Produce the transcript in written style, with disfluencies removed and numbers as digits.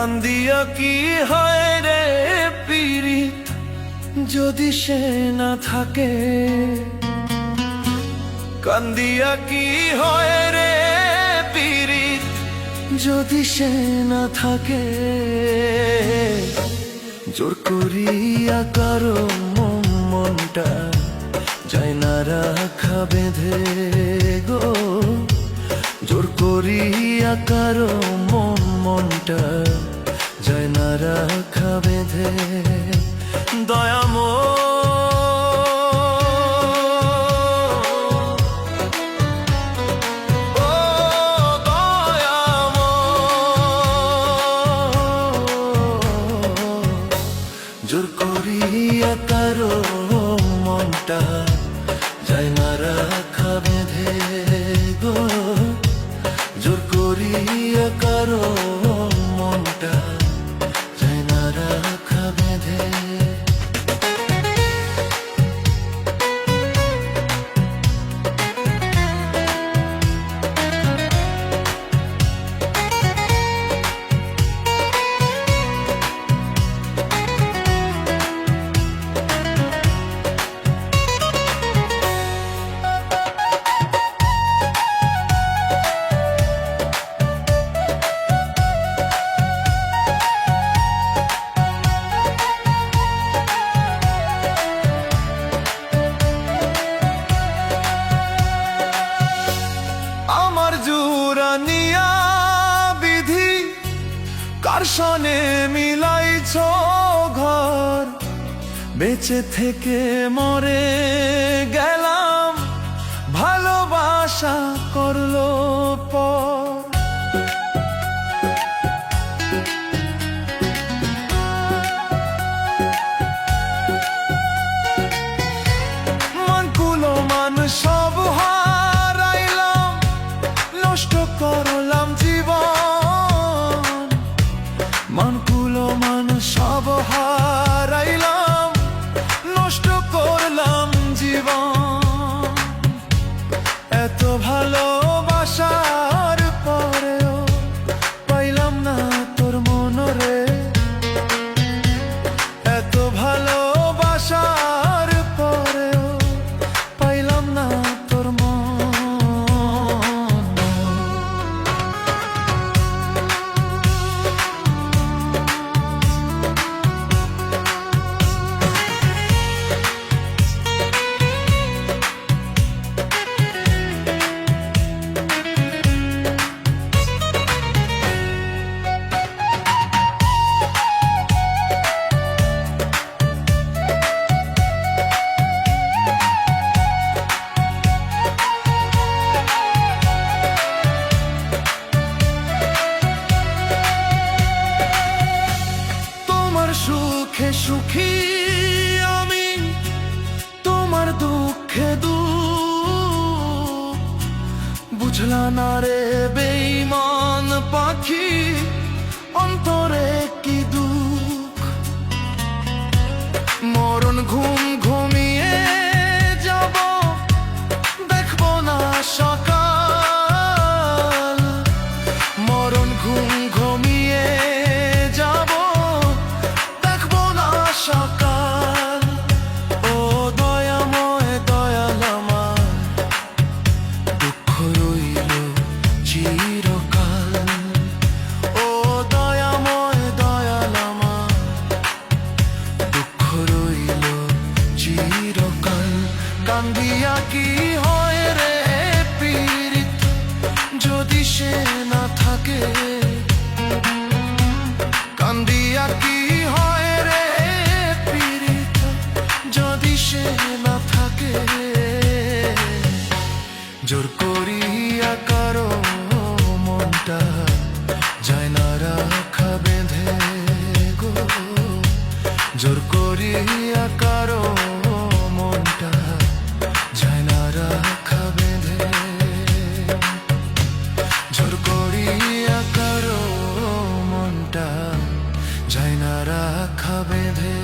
কান্দিয়া কি হয় রে পীড়িত যদি সে না থাকে, কান্দিয়া কি হয় রে পীড়িত যদি সে না থাকে। জোর করিয়া কারো মনটা যায় না রাখা বেঁধে গো, জোর করিয়া কারো মনটা যায় না রাখা বেঁধে। দয়াময় জোর করিয়া কারো মনটা যায় না রাখা বেঁধে গো, জোর করিয়া কারো মনটা যায় না রাখা বেঁধে। জুরানিয়া বিধি কার সনে মিলাইছ ঘর, বেঁচে থেকে মরে গেলাম ভালোবাসা করলো পর। মানকুলো মান সব করলাম জীবন, মানকুলো মান সব হারাইলাম, নষ্ট করলাম জীবন। এত ভালোবাসার পরেও পাইলাম না তোর মনরে, এত ভালোবাসার পরেও পাইলাম না তোর মন। সুখে সুখী আমি, তোমার দুঃখে দুঃখ বুঝলা না রে বেঈমান পাখি, অন্তরে কি দুঃখ। মরণ ঘুম ঘুমিয়ে যাব, দেখবো না সকাল। মরণ ঘুম ঘুমিয়ে যাব, সকাল। ও দয়াময় দয়াল আমার, দুঃখ রইল চিরকাল। ও দয়াময় দয়াল আমার, দুঃখ রইল চিরকাল। কান্দিয়া কি হয় রে পীড়িত যদি সে না থাকে, কান্দিয়া কি হয় রে যদি সে না থাকে। জোর করিয়া কারো মনটা যায় না রাখা বেঁধে গো, জোর করিয়া কারো মনটা যায় না রাখা বেঁধে। জোর করিয়া কারো মনটা যায় না রাখা বেঁধে।